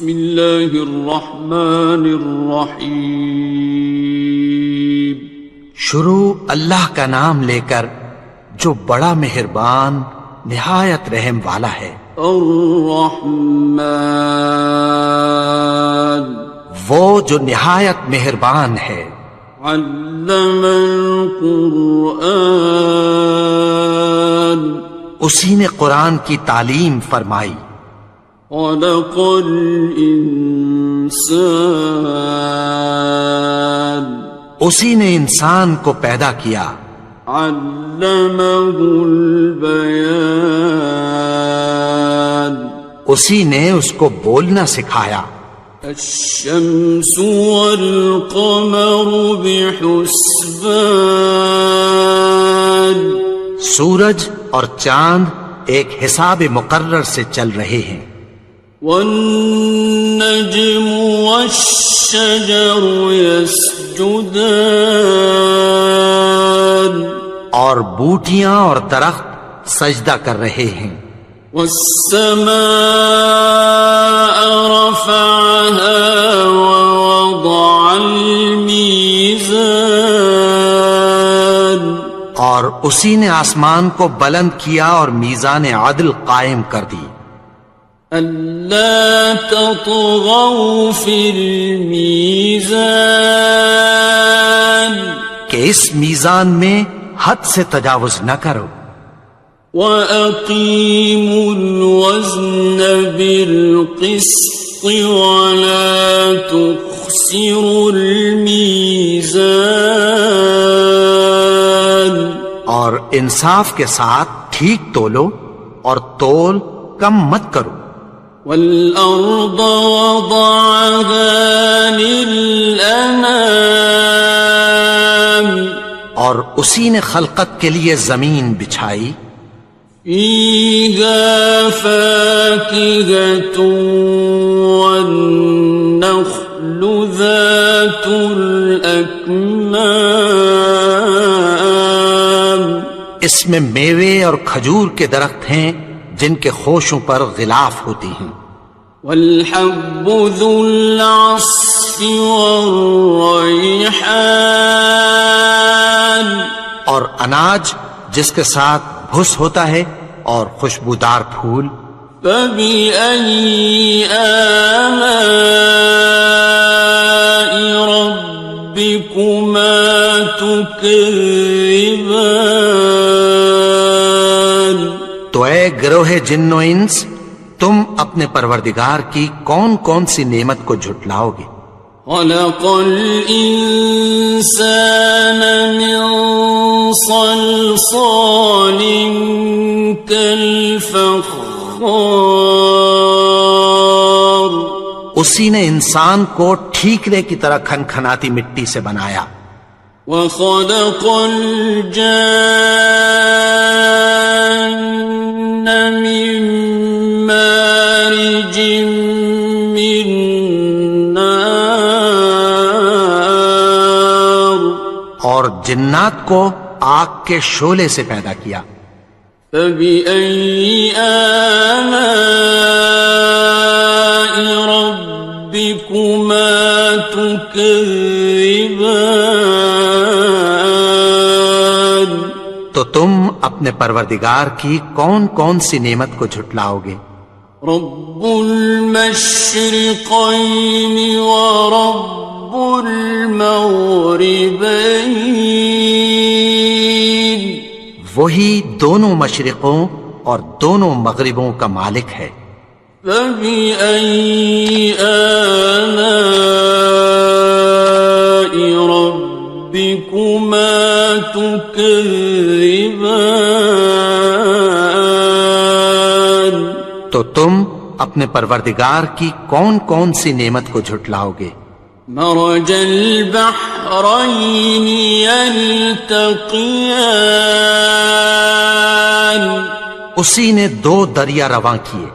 بسم اللہ الرحمن الرحیم. شروع اللہ کا نام لے کر جو بڑا مہربان نہایت رحم والا ہے. الرحمن وہ جو نہایت مہربان ہے. علم القرآن اسی نے قرآن کی تعلیم فرمائی. خلق الانسان اسی نے انسان کو پیدا کیا. علمہ البیان اسی نے اس کو بولنا سکھایا. الشمس والقمر بحسبان سورج اور چاند ایک حساب مقرر سے چل رہے ہیں. والنجم والشجر يسجدان اور بوٹیاں اور درخت سجدہ کر رہے ہیں. والسماء رفعها ووضع الميزان اور اسی نے آسمان کو بلند کیا اور میزان عدل قائم کر دی. ألا تطغوا في الميزان کہ اس میزان میں حد سے تجاوز نہ کرو. وَأَقِيمُوا الْوَزْنَ بِالْقِسْطِ وَلَا تُخْسِرُوا الْمِيزَانَ اور انصاف کے ساتھ ٹھیک تولو اور تول کم مت کرو. وَالْأَرْضَ وَضَعَهَا لِلْأَنَامِ اور اسی نے خلقت کے لیے زمین بچھائی. فِيهَا فَاكِهَةٌ وَالنَّخْلُ ذَاتُ الْأَكْمَامِ اس میں میوے اور کھجور کے درخت ہیں جن کے خوشوں پر غلاف ہوتی ہیں. وَالْحَبُّ ذُو الْعَصْفِ وَالرَّيْحَانِ اور اناج جس کے ساتھ بھس ہوتا ہے اور خوشبودار پھول. فَبِأَيِّ آلَاءِ رَبِّكُمَا تُكَذِّبَانِ تو اے گروہ جن و انس تم اپنے پروردگار کی کون کون سی نعمت کو جھٹلاؤ گے. خَلَقَ الْإِنسَانَ مِنْ صَلْصَالٍ كَالْفَخَّارِ اسی نے انسان کو ٹھیکرے کی طرح کھنکھناتی مٹی سے بنایا. وَخَلَقَ الْجَانَّ مِن مَّارِجٍ مِّن نَّارٍ اور جنات کو آگ کے شعلے سے پیدا کیا. فَبِأَيِّ آلَاءِ رَبِّكُمَا تُكَذِّبَانِ تو تم اپنے پروردگار کی کون کون سی نعمت کو جھٹلاؤ گے. رب المشرقین ورب المغربین وہی دونوں مشرقوں اور دونوں مغربوں کا مالک ہے. فَبِأَيِّ آلَاءِ رَبِّكُمَا تُكَذِّبَانِ تو تم اپنے پروردگار کی کون کون سی نعمت کو جھٹلاؤ گے. مرج البحرین یلتقیان اسی نے دو دریا رواں کیے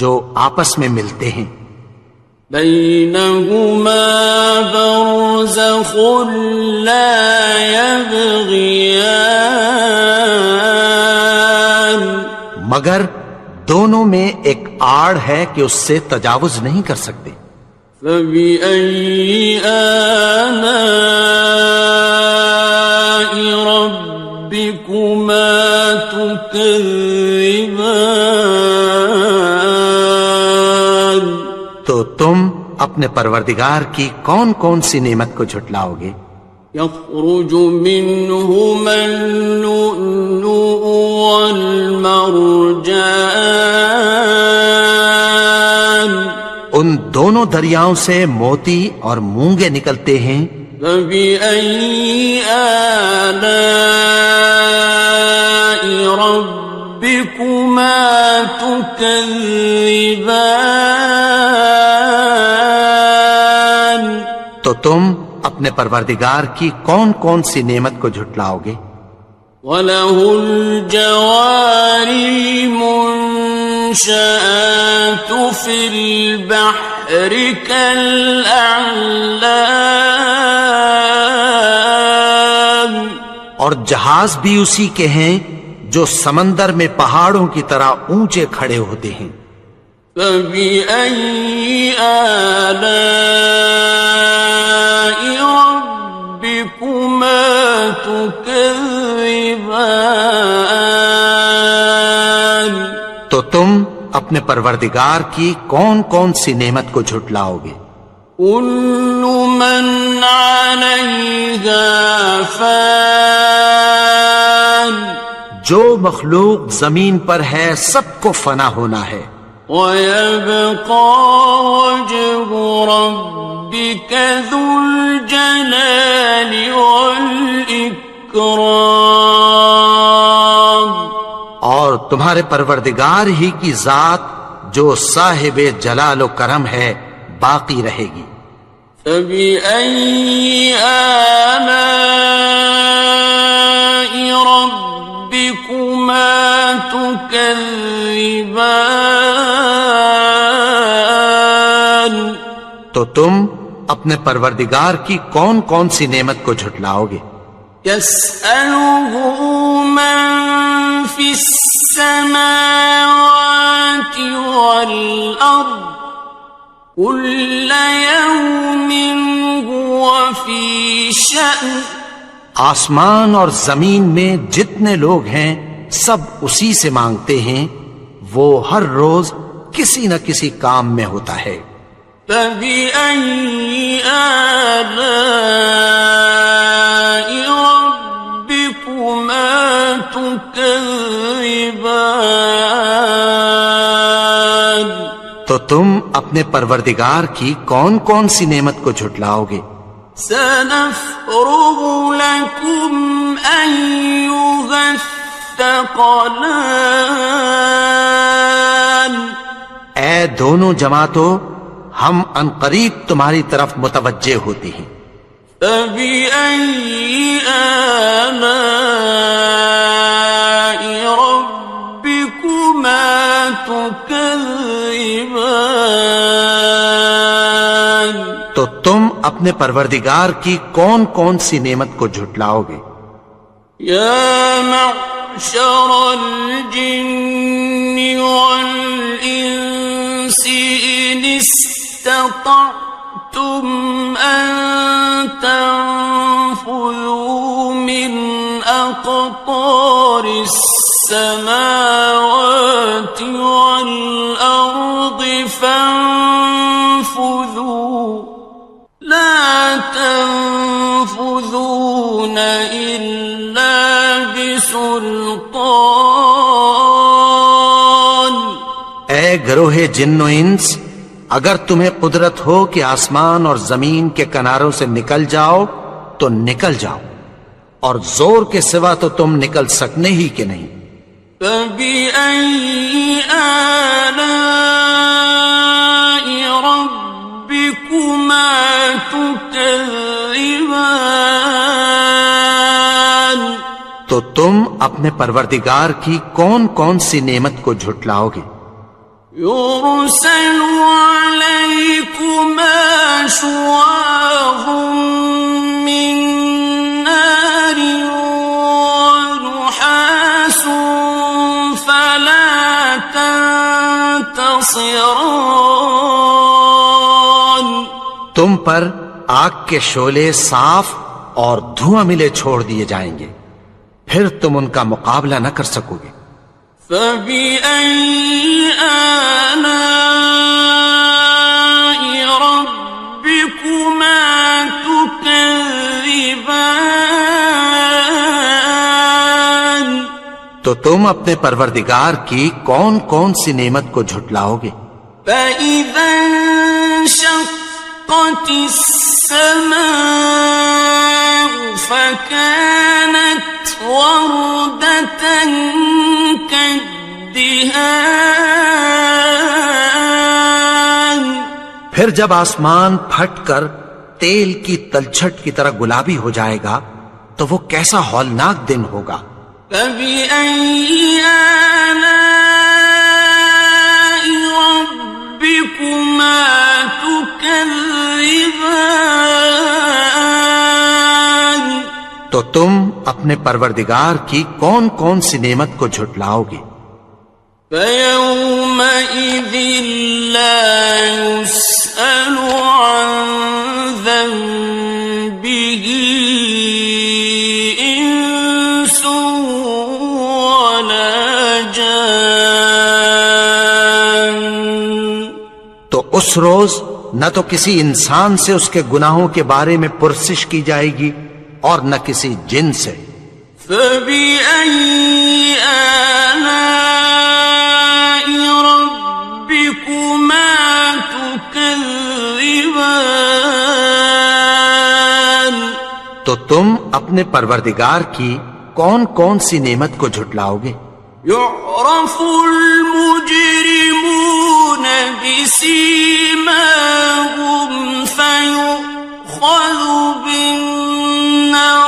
جو آپس میں ملتے ہیں. بینہما برزخ لا یبغیان مگر دونوں میں ایک آڑ ہے کہ اس سے تجاوز نہیں کر سکتے. فبأي آلاء ربكما تكذبان. تو تم اپنے پروردگار کی کون کون سی نعمت کو جھٹلاؤ گے؟ يخرج منهما اللؤلؤ والمرجان. ان دونوں دریاؤں سے موتی اور مونگے نکلتے ہیں. فبأي آلاء ربكما تكذبان. تو تم اپنے پروردگار کی کون کون سی نعمت کو جھٹلاؤ گے؟ وَلَهُ الْجَوَارِ الْمُنشَآتُ فِي الْبَحْرِ كَالْأَعْلَامِ. اور جہاز بھی اسی کے ہیں جو سمندر میں پہاڑوں کی طرح اونچے کھڑے ہوتے ہیں. فَبِأَيِّ آلَاءِ رَبِّكُمَا تُكَذِّبَانِ. تو تم اپنے پروردگار کی کون کون سی نعمت کو جھٹلاؤ گے؟ كُلُّ مَنْ عَلَيْهَا فَانٍ. جو مخلوق زمین پر ہے سب کو فنا ہونا ہے. وَيَبْقَى وَجْهُ رَبِّكَ ذُو الْجَلَالِ وَالْإِكْرَامِ. اور تمہارے پروردگار ہی کی ذات جو صاحب جلال و کرم ہے باقی رہے گی. فَبِأَيِّ آلَاءِ رَبِّكُمَا تُكَذِّبَانِ. تو تم اپنے پروردگار کی کون کون سی نعمت کو جھٹلاؤ گے؟ يَسْأَلُهُ مَن فِي السَّمَاوَاتِ وَالْأَرْضِ كُلَّ يَوْمٍ هُوَ فِي شَأْنٍ. آسمان اور زمین میں جتنے لوگ ہیں سب اسی سے مانگتے ہیں، وہ ہر روز کسی نہ کسی کام میں ہوتا ہے. فَبِأَيِّ آلَاءِ رَبِّكُمَا تُكَذِّبَانِ. تو تم اپنے پروردگار کی کون کون سی نعمت کو جھٹلاؤ گے؟ سَنَفْرُغُ لَكُمْ أَيُّهَ الثَّقَلَانِ. اے دونوں جماعتوں، ہم عنقریب تمہاری طرف متوجہ ہوتے ہیں. فَبِأَيِّ آلَاءِ رَبِّكُمَا تُكَذِّبَانِ. تو تم اپنے پروردگار کی کون کون سی نعمت کو جھٹلاؤ گے؟ يَا مَعْشَرَ الْجِنِّ وَالْإِنسِ إِنِ اسْتَطَعْتُمْ أَن تَنفُذُوا مِنْ أَقْطَارِ السَّمَاوَاتِ وَالْأَرْضِ فَانفُذُوا لَا تَنفُذُونَ إِلَّا بِسُلْطَانٍ. اے گروہ جن و انس، اگر تمہیں قدرت ہو کہ آسمان اور زمین کے کناروں سے نکل جاؤ تو نکل جاؤ، اور زور کے سوا تو تم نکل سکنے ہی کہ نہیں. فَبِأَيِّ آلَاءِ رَبِّكُمَا تُكَذِّبَانِ. تو تم اپنے پروردگار کی کون کون سی نعمت کو جھٹلاؤ گے؟ يُرْسَلُ عَلَيْكُمَا شُوَاظٌ مِّن نَّارٍ وَنُحَاسٌ فَلَا تَنْتَصِرَانِ. تم پر آگ کے شعلے صاف اور دھواں ملے چھوڑ دیے جائیں گے، پھر تم ان کا مقابلہ نہ کر سکو گے۔ فَبِأَيِّ آلَاءِ رَبِّكُمَا تُكَذِّبَانِ؟ تو تم اپنے پروردگار کی کون کون سی نعمت کو جھٹلاؤ گے؟ فَإِذَا انشَقَّتِ السَّمَاءُ فَكَانَتْ وَرْدَةً كَالدِّهَانِ، پھر جب آسمان پھٹ کر تیل کی تلچھٹ کی طرح گلابی ہو جائے گا تو وہ کیسا ہولناک دن ہوگا۔ فَبِأَيِّ آلَاءِ رَبِّكُمَا تُكَذِّبَانِ؟ تو تم اپنے پروردگار کی کون کون سی نعمت کو جھٹلاؤ گے؟ فَيَوْمَئِذٍ لَا يُسْأَلُ عَنْ ذَنبِهِ إِنسٌ وَلَا جَانٌ۔ تو اس روز نہ تو کسی انسان سے اس کے گناہوں کے بارے میں پرسش کی جائے گی اور نہ کسی جن سے۔ فَبِأَيِّ آلَاءِ رَبِّكُمَا تُكَذِّبَانِ؟ تو تم اپنے پروردگار کی کون کون سی نعمت کو جھٹلاؤ گے؟ يُعْرَفُ الْمُجْرِمُونَ بِسِيمَاهُمْ فَيُؤْخَذُ بِالنَّوَاصِي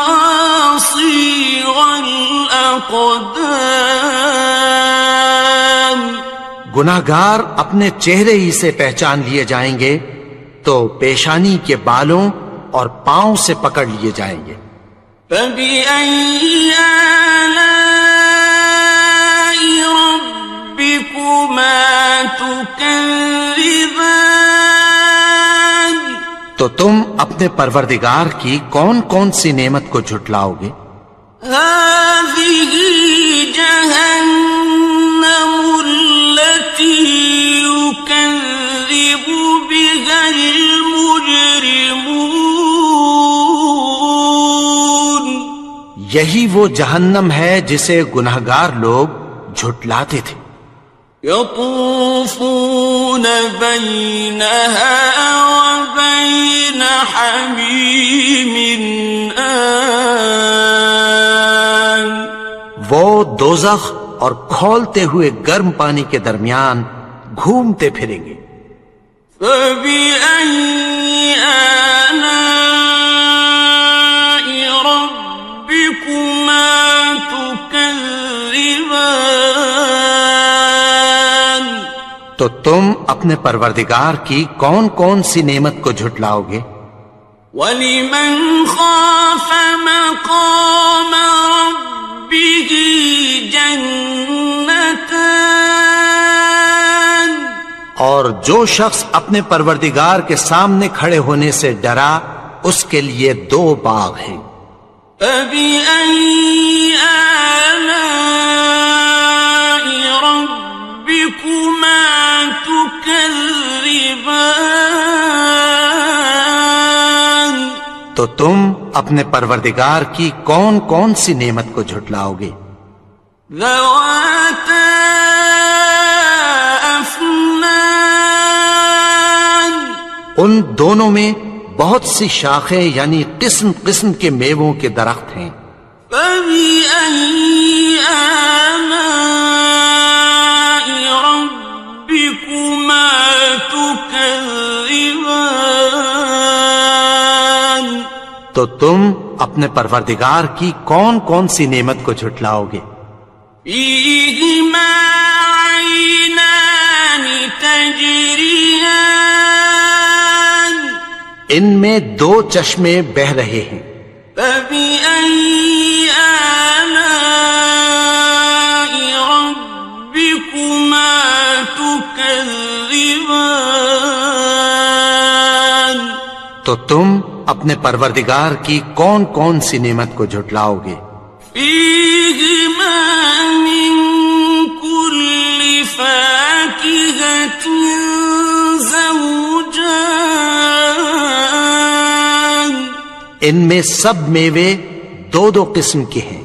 وَالْأَقْدَامِ۔ گناہگار اپنے چہرے ہی سے پہچان لیے جائیں گے تو پیشانی کے بالوں اور پاؤں سے پکڑ لیے جائیں گے۔ فَبِأَيِّ آلَاءِ رَبِّكُمَا تُكَذِّبَانِ؟ تو تم اپنے پروردگار کی کون کون سی نعمت کو جھٹلاؤ گے؟ هَٰذِهِ جَهَنَّمُ الَّتِي يُكَذِّبُ بِهَا الْمُجْرِمُونَ۔ یہی وہ جہنم ہے جسے گناہگار لوگ جھٹلاتے تھے۔ يَطُوفُونَ بَيْنَهَا وَبَيْنَ حَمِيمٍ آنٍ۔ وہ دوزخ اور کھولتے ہوئے گرم پانی کے درمیان گھومتے پھریں گے۔ فَبِأَيِّ آلَاءِ رَبِّكُمَا تُكَذِّبَانِ؟ تو تم اپنے پروردگار کی کون کون سی نعمت کو جھٹلاؤ گے؟ وَلِمَنْ خَافَ مَقَامَ رَبِّهِ جَنَّتَانِ؟ اور جو شخص اپنے پروردگار کے سامنے کھڑے ہونے سے ڈرا اس کے لیے 2 باغ ہیں۔ فَبِأَيِّ آلَاءِ رَبِّكُمَا تُكَذِّبَانِ؟ تو تم اپنے پروردگار کی کون کون سی نعمت کو جھٹلاؤ گے؟ ذَوَاتَا أَفْنَانٍ؟ ان دونوں میں بہت سی شاخیں یعنی قسم قسم کے میووں کے درخت ہیں۔ فَبِأَيِّ آلَاءِ رَبِّكُمَا تُكَذِّبَانِ؟ تو تم اپنے پروردگار کی کون کون سی نعمت کو جھٹلاؤ گے؟ فِيهِمَا عَيْنَانِ تَجْرِيَانِ؟ ان میں 2 چشمے بہ رہے ہیں۔ فَبِأَيِّ آلَاءِ رَبِّكُمَا تُكَذِّبَانِ؟ تو تم اپنے پروردگار کی کون کون سی نعمت کو جھٹلاؤ گے؟ فیہما من کل فاکہۃ زوجان، ان میں سب میوے دو دو قسم کے ہیں۔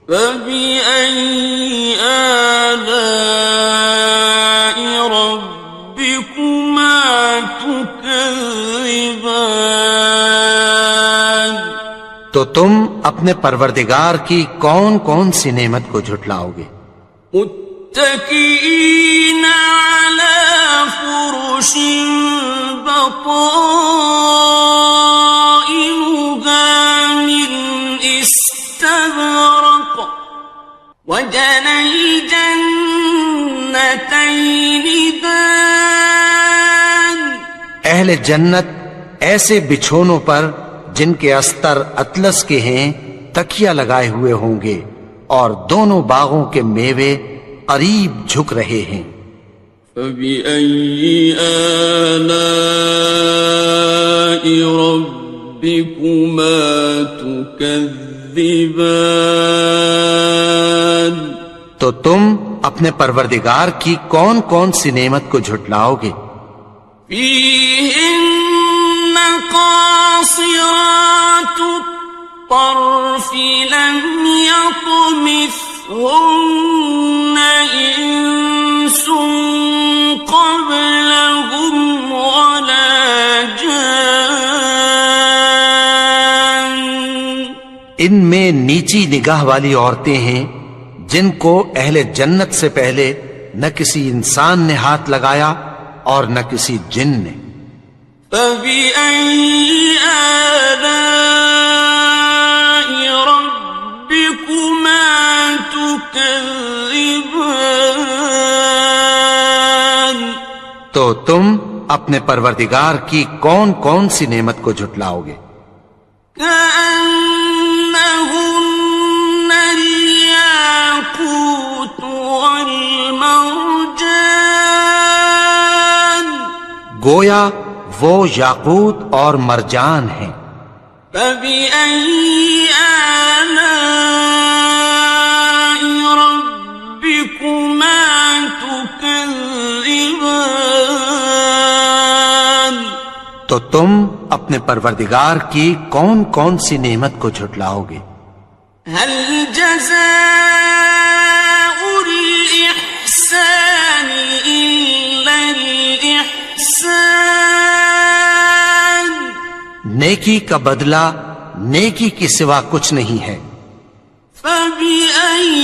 فبأي آلاء ربكما تكذبان، تو تم اپنے پروردگار کی کون کون سی نعمت کو جھٹلاؤ گے؟ متكئين على فرش بطائنها من استبرق، وجنى الجنتين دان، اہل جنت ایسے بچھونوں پر جن کے استر اطلس کے ہیں تکیہ لگائے ہوئے ہوں گے، اور دونوں باغوں کے میوے قریب جھک رہے ہیں۔ فبأي آلاء ربكما تكذبان، تو تم اپنے پروردگار کی کون کون سی نعمت کو جھٹلاؤ گے؟ فيهن قاصرات الطرف لم يطمثهن إنس قبلهم ولا جان، ان میں نیچی نگاہ والی عورتیں ہیں جن کو اہل جنت سے پہلے نہ کسی انسان نے ہاتھ لگایا اور نہ کسی جن نے۔ فبأي آلاء ربكما تكذبان، تو تم اپنے پروردگار کی کون کون سی نعمت کو جھٹلاؤ گے؟ كأنهن الياقوت والمرجان، گویا وہ یاقوت اور مرجان ہیں۔ فبأي آلاء ربكما تكذبان، تو تم اپنے پروردگار کی کون کون سی نعمت کو جھٹلاؤ گے؟ هل جزاء الإحسان إلا الإحسان، نیکی کا بدلہ نیکی کے سوا کچھ نہیں ہے۔ فبأي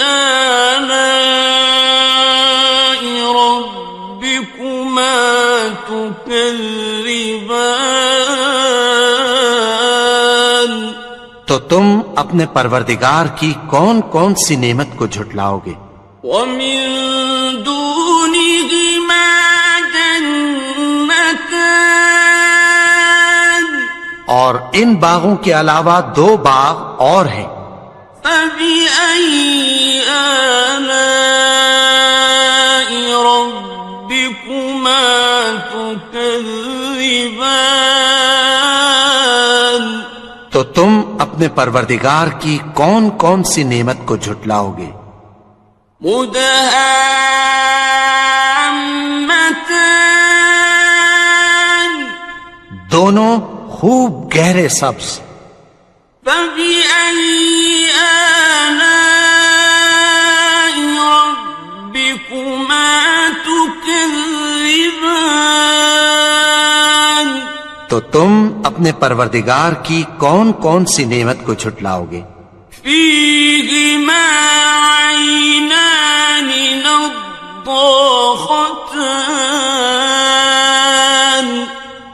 آلاء ربكما تكذبان، تو تم اپنے پروردگار کی کون کون سی نعمت کو جھٹلاؤ گے؟ ومن دونهما جنتان، اور ان باغوں کے علاوہ دو باغ اور ہیں۔ فبأي آلاء ربكما تكذبان، تو تم اپنے پروردگار کی کون کون سی نعمت کو جھٹلاؤ گے؟ مدهامتان، دونوں خوب گہرے سبز۔ فبأي آلاء ربكما تكذبان، تو تم اپنے پروردگار کی کون کون سی نعمت کو جھٹلاؤ گے؟ فيهما عينان نضاختان،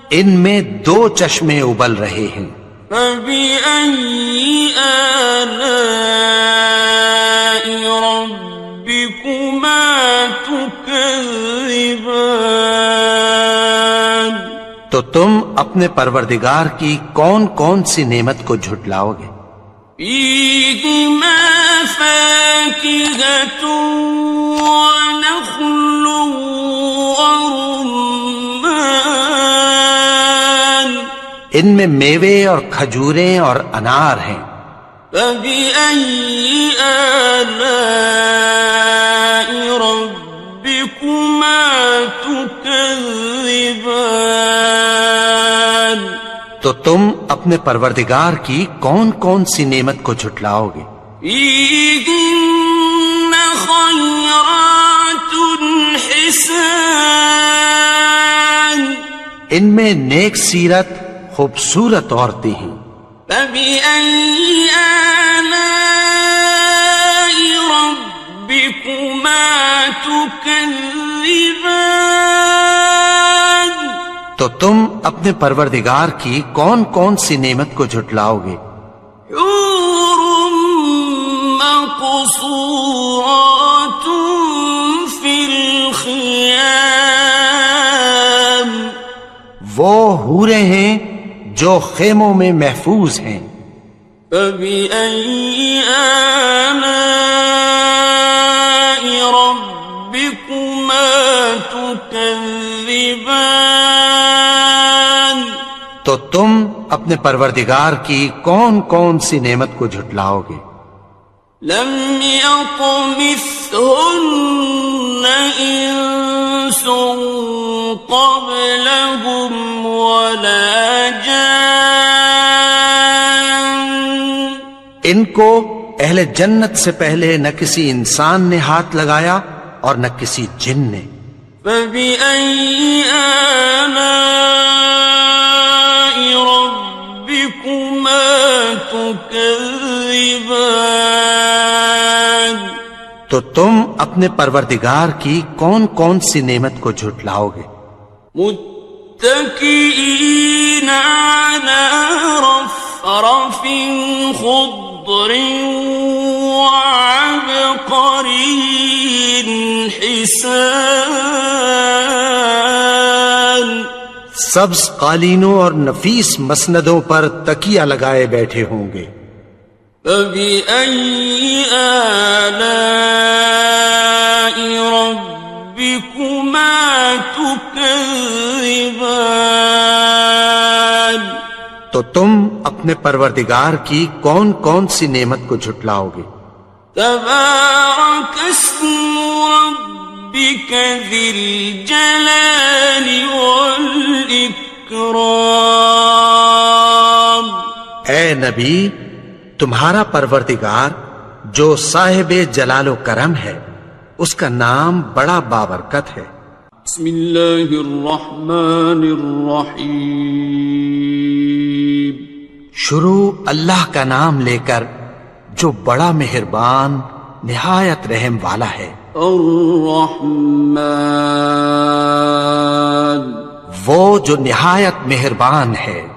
ان میں دو چشمے ابل رہے ہیں۔ فبأي آلاء ربكما تكذبان، تو تم اپنے پروردگار کی کون کون سی نعمت کو جھٹلاؤ گے؟ فيهما فاكهة ونخل ورمان، ان میں میوے اور کھجوریں اور انار ہیں. فبأي آلاء ربكما تكذبان. تو تم اپنے پروردگار کی کون کون سی نعمت کو جھٹلاؤ گے؟ فيهن خيرات حسان. ان میں نیک سیرت خوبصورت عورتیں ہیں. فبأي آلاء ربكما تكذبان. تو تم اپنے پروردگار کی کون کون سی نعمت کو جھٹلاؤ گے؟ حور مقصورات في الخيام. وہ حوریں ہیں جو خیموں میں محفوظ ہیں. فبأي آلاء ربكما تكذبان. تو تم اپنے پروردگار کی کون کون سی نعمت کو جھٹلاؤ گے؟ لم يطمثهن إنس قبلهم ولا جان. ان کو اہل جنت سے پہلے نہ کسی انسان نے ہاتھ لگایا اور نہ کسی جن نے. فبأي آلاء ربكما تكذبان. تو تم اپنے پروردگار کی کون کون سی نعمت کو جھٹلاؤ گے؟ متكئين على رفرف خضر وعبقري حسان. سبز قالینوں اور نفیس مسندوں پر تکیہ لگائے بیٹھے ہوں گے. فبأي آلاء ربكما تكذبان. تو تم اپنے پروردگار کی کون کون سی نعمت کو جھٹلاؤ گے؟ تبارك اسم ربك ذي الجلال والإكرام. اے نبی، تمہارا پروردگار جو صاحب جلال و کرم ہے، اس کا نام بڑا بابرکت ہے. بسم اللہ الرحمن الرحیم. شروع اللہ کا نام لے کر جو بڑا مہربان نہایت رحم والا ہے. الرحمن وہ جو نہایت مہربان ہے.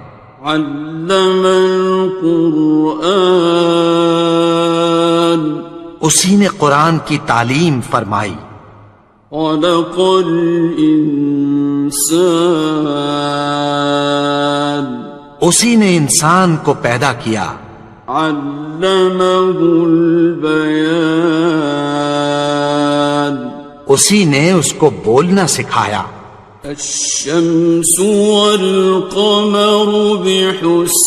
علم القرآن اسی نے قرآن کی تعلیم فرمائی. خلق الانسان اسی نے انسان کو پیدا کیا. علمه البیان اسی نے اس کو بولنا سکھایا. الشمس والقمر بحسبان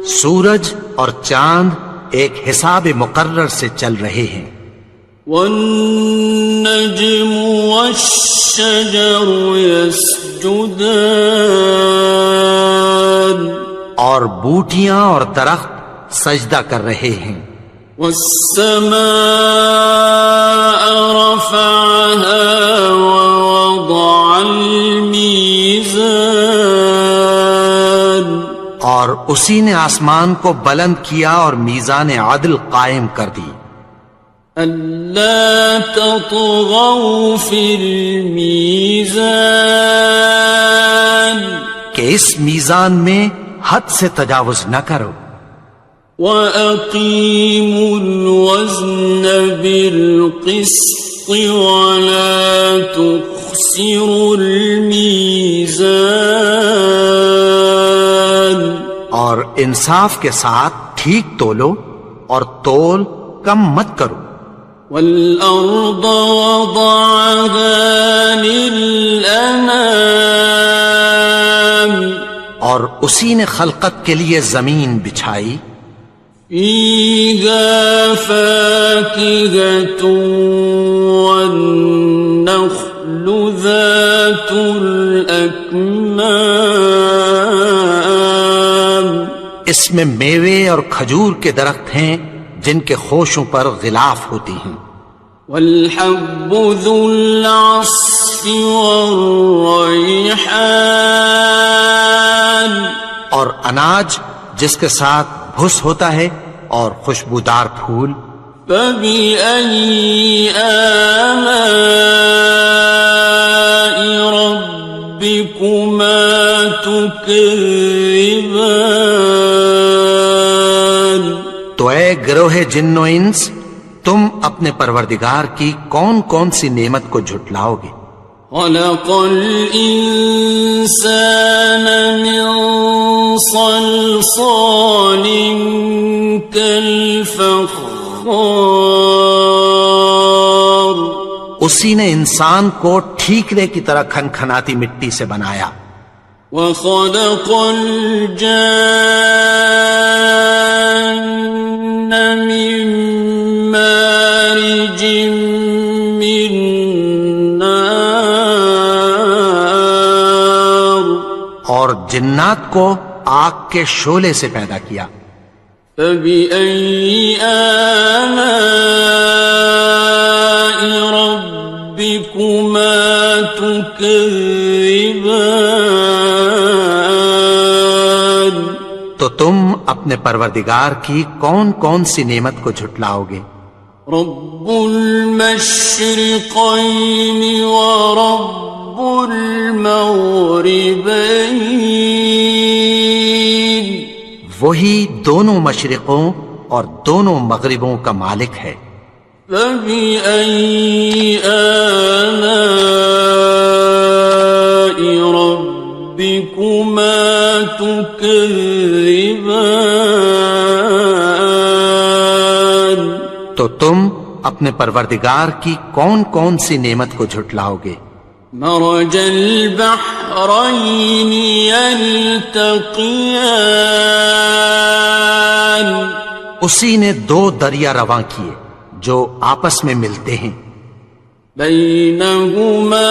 سورج اور چاند ایک حساب مقرر سے چل رہے ہیں. والنجم والشجر يسجدان اور بوٹیاں اور درخت سجدہ کر رہے ہیں. والسماء رفعها ووضع الميزان اور اسی نے آسمان کو بلند کیا اور میزان عدل قائم کر دی. ألا تطغوا في الميزان کہ اس میزان میں حد سے تجاوز نہ کرو. وَأَقِيمُوا الْوَزْنَ بِالْقِسْطِ وَلَا تُخْسِرُوا الْمِيزَانَ اور انصاف کے ساتھ ٹھیک تولو اور تول کم مت کرو. وَالْأَرْضَ وَضَعَهَا لِلْأَنَامِ اور اسی نے خلقت کے لیے زمین بچھائی فيها فاكهة والنخل ذات الأكمام اس میں میوے اور کھجور کے درخت ہیں جن کے خوشوں پر غلاف ہوتی ہیں والحب ذو العصف والریحان اور اناج جس کے ساتھ بھس ہوتا ہے اور خوشبودار پھول فبأي آلاء ربكما تكذبان تو اے گروہ جن و انس تم اپنے پروردگار کی کون کون سی نعمت کو جھٹلاؤ گے خلق الإنسان من صلصال كالفخار اسی نے انسان کو ٹھیکرے کی طرح کھنکھناتی مٹی سے بنایا وخلق الجان من مارج من نار اور جنات کو آگ کے شعلے سے پیدا کیا فبأي آلاء ربكما تكذبان تو تم اپنے پروردگار کی کون کون سی نعمت کو جھٹلاؤ گے رب المشرقين ورب المغربين وہی دونوں مشرقوں اور دونوں مغربوں کا مالک ہے فبأي آلاء ربكما تكذبان تو تم اپنے پروردگار کی کون کون سی نعمت کو جھٹلاؤ گے مرج البحرين يلتقيان اسی نے دو دریا رواں کیے جو آپس میں ملتے ہیں بينهما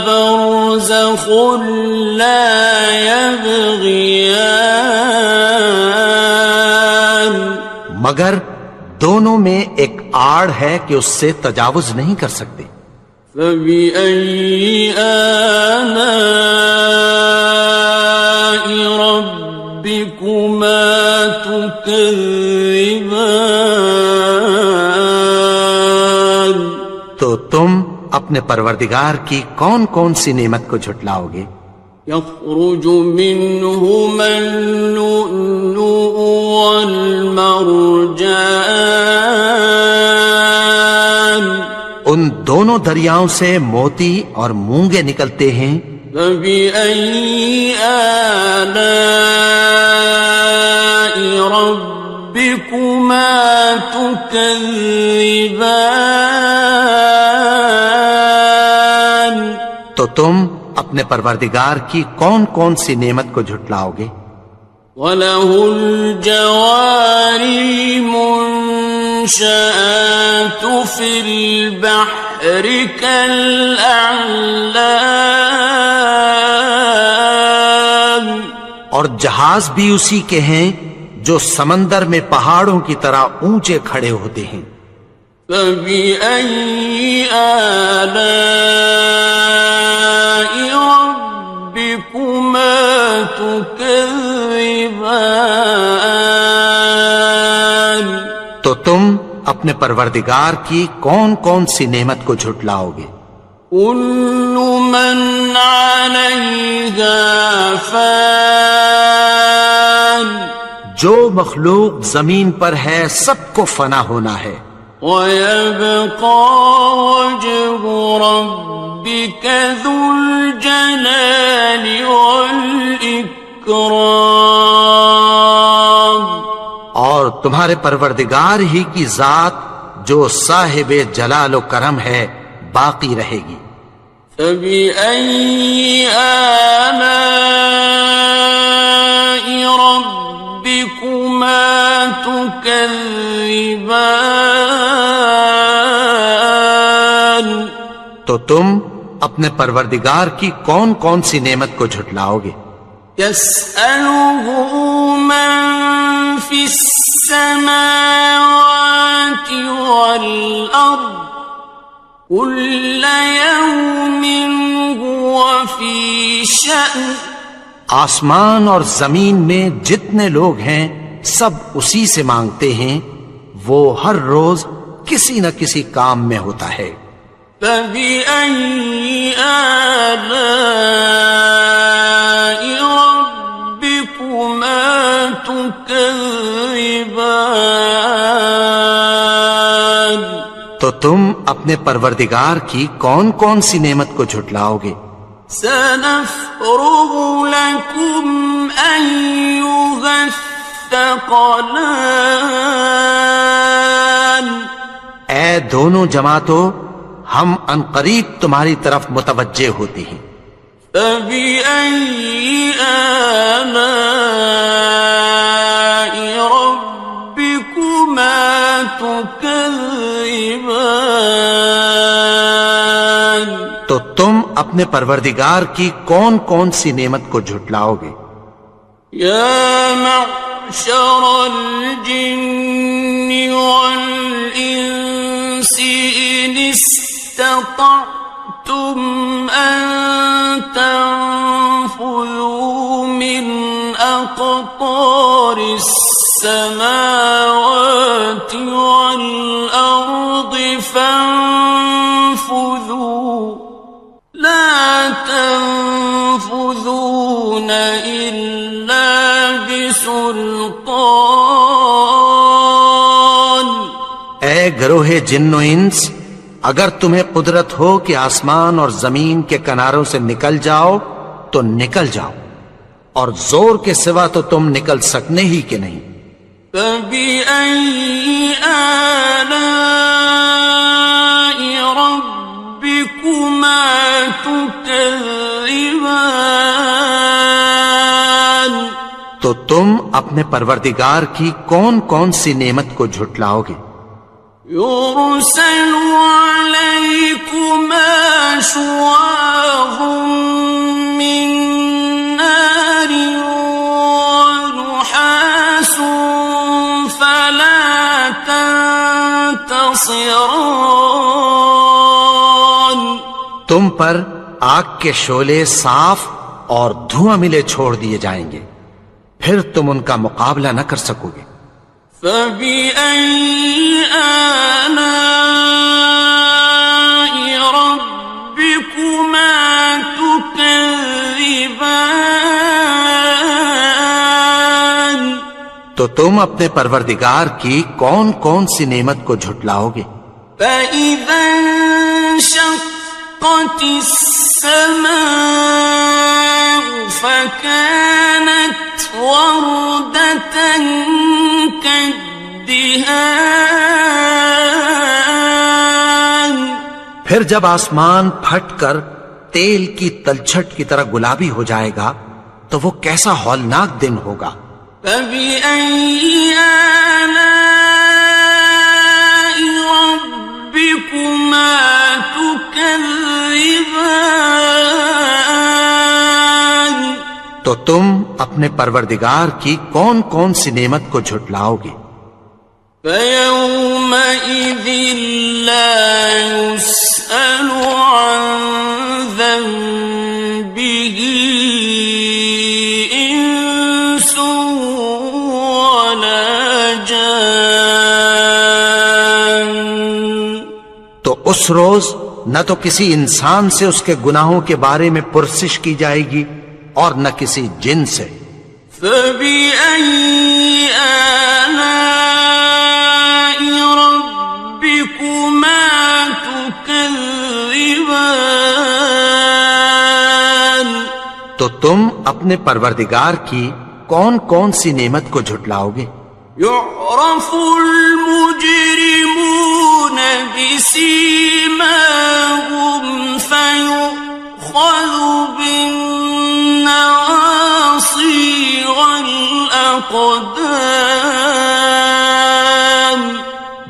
برزخ لا يبغيان مگر دونوں میں ایک آڑ ہے کہ اس سے تجاوز نہیں کر سکتے فبأي آلاء ربكما تكذبان تو تم اپنے پروردگار کی کون کون سی نعمت کو جھٹلاؤ گے يخرج منهما اللؤلؤ والمرجان ان دونوں دریاؤں سے موتی اور مونگے نکلتے ہیں فبأي آلاء ربكما تكذبان تو تم اپنے پروردگار کی کون کون سی نعمت کو جھٹلاؤ گے وَلَهُ الْجَوَارِ الْمُنشَآتُ فِي الْبَحْرِ كَالْأَعْلَامِ اور جہاز بھی اسی کے ہیں جو سمندر میں پہاڑوں کی طرح اونچے کھڑے ہوتے ہیں فَبِأَيِّ آلَاءِ رَبِّكُمَا تُكَذِّبَانِ تو تم اپنے پروردگار کی کون کون سی نعمت کو جھٹلاؤ گے كُلُّ مَنْ عَلَيْهَا فَانٍ جو مخلوق زمین پر ہے سب کو فنا ہونا ہے وَيَبْقَى وَجْهُ رَبِّكَ ذُو الْجَلَالِ وَالْإِكْرَامِ اور تمہارے پروردگار ہی کی ذات جو صاحب جلال و کرم ہے باقی رہے گی فَبِأَيِّ آلَاءِ تكذبان تو تم اپنے پروردگار کی کون کون سی نعمت کو جھٹلاؤ گے؟ يسأله من في السماوات والأرض كل يوم هو في شأن آسمان اور زمین میں جتنے لوگ ہیں سب اسی سے مانگتے ہیں، وہ ہر روز کسی نہ کسی کام میں ہوتا ہے۔ فبأي آلاء ربكما تكذبان تو تم اپنے پروردگار کی کون کون سی نعمت کو جھٹلاؤ گے؟ سنفرغ لكم أيها الثقلان اے دونوں جماعتوں، ہم عنقریب تمہاری طرف متوجہ ہوتے ہیں۔ فبأي آلاء ربكما تكذبان تو تم اپنے پروردگار کی کون کون سی نعمت کو جھٹلاؤ گے؟ يا معشر الجن والإنس إن استطعتم أن تنفذوا من أقطار السماوات والأرض فانفذوا لا تنفذون إلا بسلطان اے گروہ جن و انس، اگر تمہیں قدرت ہو کہ آسمان اور زمین کے کناروں سے نکل جاؤ تو نکل جاؤ، اور زور کے سوا تو تم نکل سکنے ہی کہ نہیں۔ فبأي آلاء ربكما تكذبان تو تم اپنے پروردگار کی کون کون سی نعمت کو جھٹلاؤ گے؟ يرسل عليكما شواظ من نار ونحاس فلا تنتصران تم پر آگ کے شعلے صاف اور دھواں ملے چھوڑ دیے جائیں گے، پھر تم ان کا مقابلہ نہ کر سکو گے۔ فبأي آلاء ربكما تكذبان تو تم اپنے پروردگار کی کون کون سی نعمت کو جھٹلاؤ گے؟ فإذا انشقت السماء فكانت وردة كالدهان پھر جب آسمان پھٹ کر تیل کی تلچھٹ کی طرح گلابی ہو جائے گا تو وہ کیسا ہولناک دن ہوگا۔ فبأي آلاء ربكما تكذبان تو تم اپنے پروردگار کی کون کون سی نعمت کو جھٹلاؤ گے؟ فيومئذ لا يسأل عن ذنبه إنس ولا جان تو اس روز نہ تو کسی انسان سے اس کے گناہوں کے بارے میں پرسش کی جائے گی اور نہ کسی جن سے۔ فبأي آلاء ربكما تكذبان تو تم اپنے پروردگار کی کون کون سی نعمت کو جھٹلاؤ گے؟ يعرف المجرمون بسيماهم فيؤخذ بالنواصي والأقدام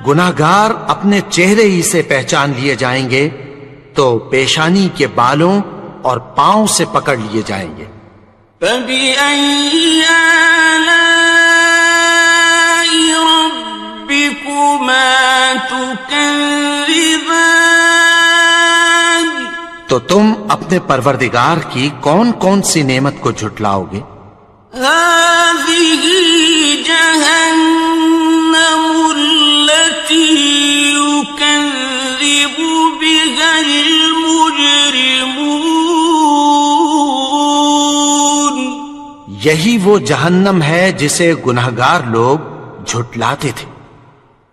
گناہگار اپنے چہرے ہی سے پہچان لیے جائیں گے تو پیشانی کے بالوں اور پاؤں سے پکڑ لیے جائیں گے. فَبِأَيِّ آلَاءِ رَبِّكُمَا تُكَذِّبَانِ تو تم اپنے پروردگار کی کون کون سی نعمت کو جھٹلاؤ گے؟ هَٰذِهِ جَهَنَّمُ الَّتِي يُكَذِّبُ بِهَا الْمُجْرِمُونَ یہی وہ جہنم ہے جسے گناہگار لوگ جھٹلاتے تھے.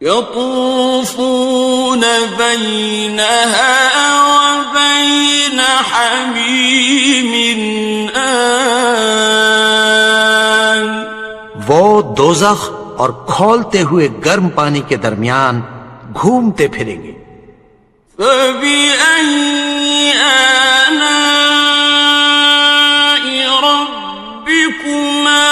يطوفون بينها وبين حميم آن وہ دوزخ اور کھولتے ہوئے گرم پانی کے درمیان گھومتے پھریں گے. فبأي آلاء ربكما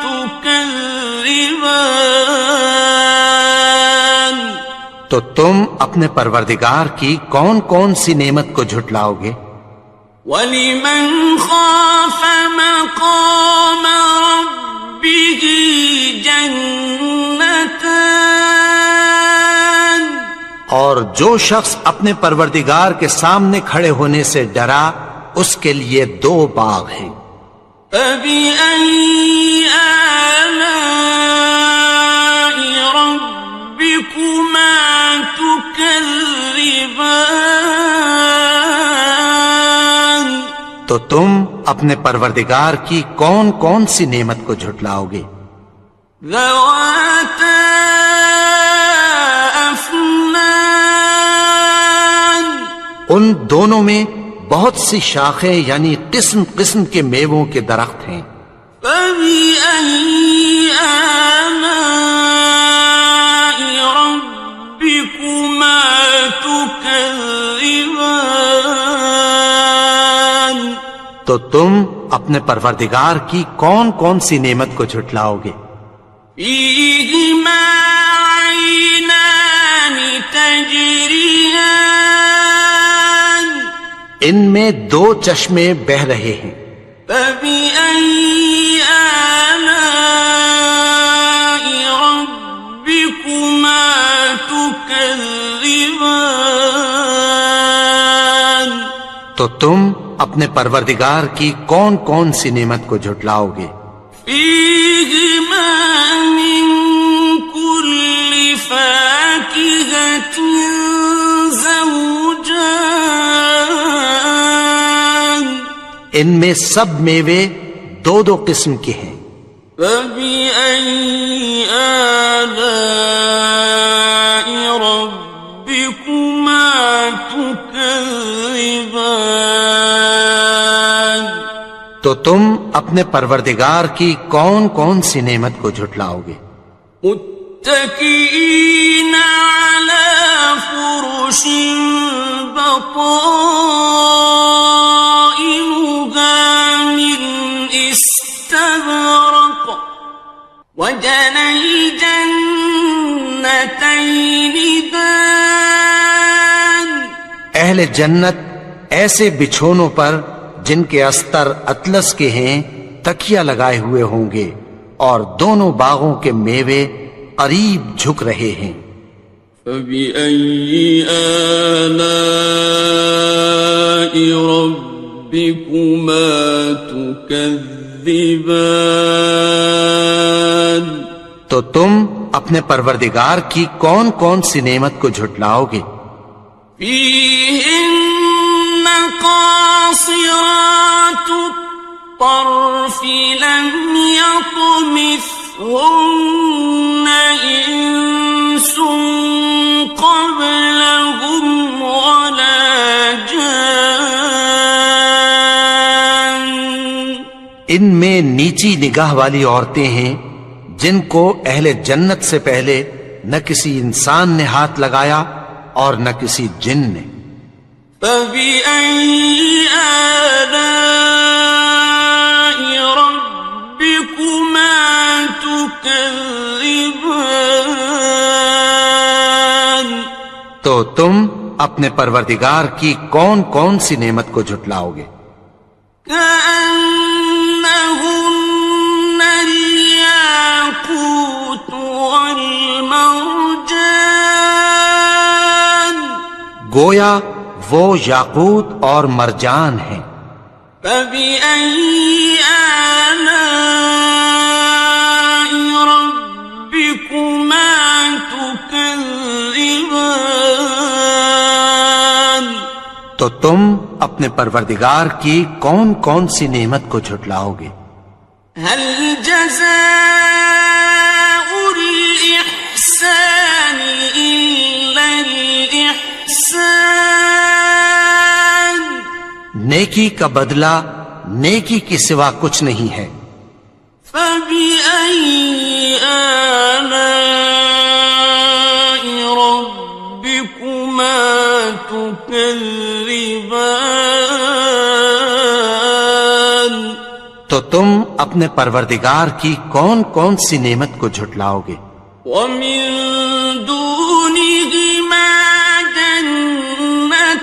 تكذبان تو تم اپنے پروردگار کی کون کون سی نعمت کو جھٹلاؤ گے؟ وَلِمَنْ خَافَ مَقَامَ رَبِّهِ جَنَّتَانِ اور جو شخص اپنے پروردگار کے سامنے کھڑے ہونے سے ڈرا اس کے لیے 2 باغ ہیں. فَبِأَيِّ آلَاءِ رَبِّكُمَا تُكَذِّبَانِ تو تم اپنے پروردگار کی کون کون سی نعمت کو جھٹلاؤ گے؟ ذَوَاتَا أَفْنَانٍ ان دونوں میں بہت سی شاخیں یعنی قسم قسم کے میووں کے درخت ہیں. فَبِأَيِّ آلَاءِ رَبِّكُمَا تُكَذِّبَانِ تو تم اپنے پروردگار کی کون کون سی نعمت کو جھٹلاؤ گے؟ فِيهِمَا عَيْنَانِ تَجْرِيَانِ ان میں 2 چشمے بہ رہے ہیں. فَبِأَيِّ آلَاءِ رَبِّكُمَا تُكَذِّبَانِ تو تم اپنے پروردگار کی کون کون سی نعمت کو جھٹلاؤ گے؟ فِيهِمَا مِن كُلِّ فَاكِهَةٍ زَوْجَانِ ان میں سب میوے 2 قسم کے ہیں. فَبِأَيِّ آلَاءِ رَبِّكُمَا تُكَذِّبَانِ تو تم اپنے پروردگار کی کون کون سی نعمت کو جھٹلاؤ گے؟ متكئين على فرش بطائنها من استبرق وجنى الجنتين دان اہل جنت ایسے بچھونوں پر جن کے استر اطلس کے ہیں تکیہ لگائے ہوئے ہوں گے اور دونوں باغوں کے میوے قریب جھک رہے ہیں. فَبِأَيِّ آلَاءِ رَبِّكُمَا تُكَذِّبَانِ تو تم اپنے پروردگار کی کون کون سی نعمت کو جھٹلاؤ گے؟ فِيهِنَّ قَاصِرَاتُ الطَّرْفِ لَمْ يَطْمِثْهُنَّ إِنسٌ قَبْلَهُمْ وَلَا جَانٌّ ان میں نیچی نگاہ والی عورتیں ہیں جن کو اہل جنت سے پہلے نہ کسی انسان نے ہاتھ لگایا اور نہ کسی جن نے. فَبِأَيِّ آلَاءِ رَبِّكُمَا تُكَذِّبَانِ تو تم اپنے پروردگار کی کون کون سی نعمت کو جھٹلاؤ گے؟ كأنهن الياقوت والمرجان گویا وہ یاقوت اور مرجان ہیں۔ فبأي آلاء ربكما تكذبان تو تم اپنے پروردگار کی کون کون سی نعمت کو جھٹلاؤ گے؟ هل جزاء الإحسان إلا الإحسان نیکی کا بدلہ نیکی کے سوا کچھ نہیں ہے۔ فبأي آلاء ربكما تكذبان تو تم اپنے پروردگار کی کون کون سی نعمت کو جھٹلاؤ گے؟ ومن دونهما جنتان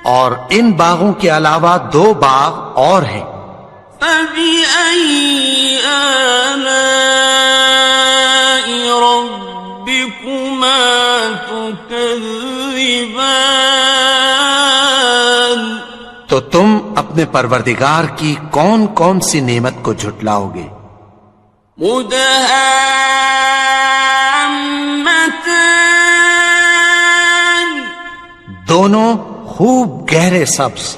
اور ان باغوں کے علاوہ دو باغ اور ہیں۔ فبأي آلاء ربكما تكذبان تو تم اپنے پروردگار کی کون کون سی نعمت کو جھٹلاؤ گے؟ مدهامتان دونوں خوب گہرے سبز۔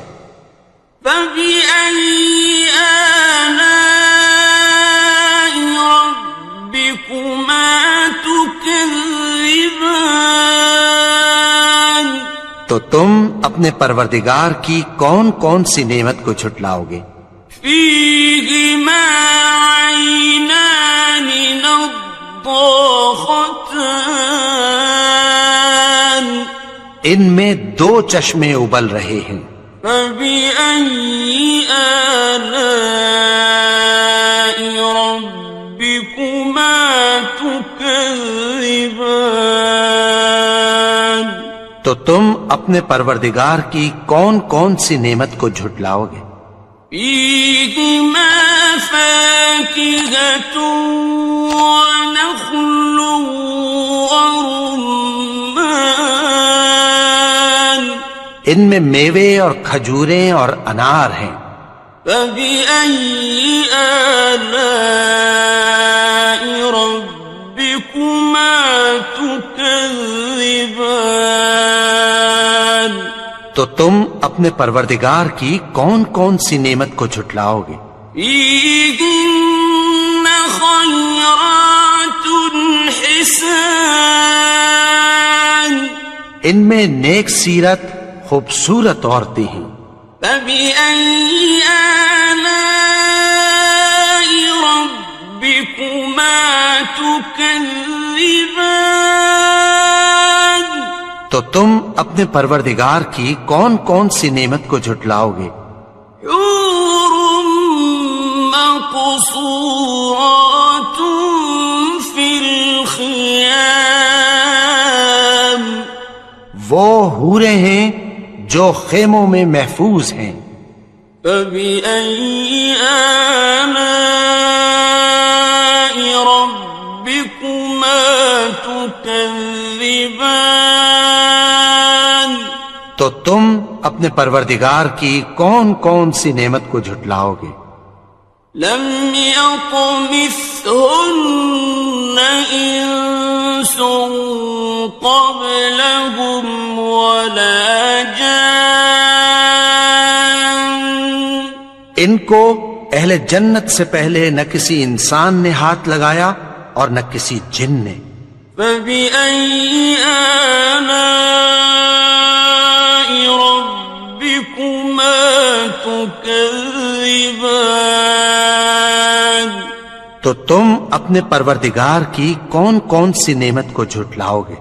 فبأي آلاء ربكما تكذبان تو تم اپنے پروردگار کی کون کون سی نعمت کو جھٹلاؤ گے؟ فيهما عينان نضاختان ان میں دو چشمے ابل رہے ہیں۔ فبأي آلاء ربكما تكذبان تو تم اپنے پروردگار کی کون کون سی نعمت کو جھٹلاؤ گے؟ فيهما فاكهة ونخل ورمان ان میں میوے اور کھجوریں اور انار ہیں۔ فبأي آلاء ربكما تكذبان تو تم اپنے پروردگار کی کون کون سی نعمت کو جھٹلاؤ گے؟ فيهن خيرات حسان ان میں نیک سیرت خوبصورت عورتیں ہیں۔ فبأي آلاء ربكما تكذبان تو تم اپنے پروردگار کی کون کون سی نعمت کو جھٹلاؤ گے؟ حور مقصورات في الخيام وہ حوریں ہیں جو خیموں میں محفوظ ہیں۔ فبأي آلاء ربكما تكذبان تو تم اپنے پروردگار کی کون کون سی نعمت کو جھٹلاؤ گے؟ لم يطمثهن إنس قبلهم ولا جان ان کو اہل جنت سے پہلے نہ کسی انسان نے ہاتھ لگایا اور نہ کسی جن نے۔ فبأي آلاء ربكما تكذبان تو تم اپنے پروردگار کی کون کون سی نعمت کو جھٹلاؤ گے؟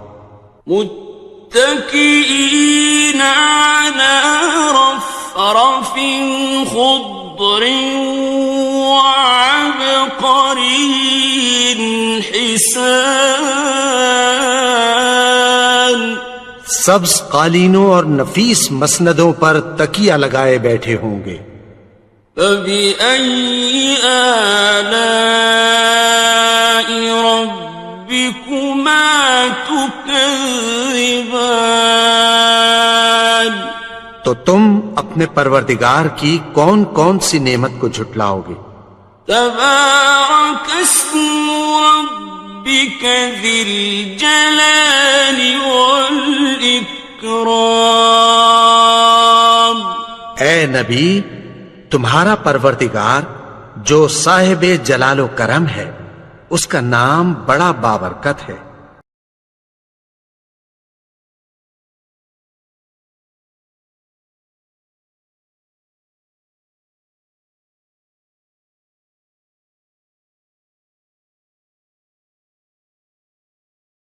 متكئين على رفرف خضر وعبقري حسان سبز قالینوں اور نفیس مسندوں پر تکیہ لگائے بیٹھے ہوں گے. فَبِأَيِّ آلَاءِ رَبِّكُمَا تُكَذِّبَانِ تو تم اپنے پروردگار کی کون کون سی نعمت کو جھٹلاؤ گے؟ تبارک اسم ربک ذی الجلال والاکرام. اے نبی، تمہارا پروردگار جو صاحب جلال و کرم ہے، اس کا نام بڑا بابرکت ہے.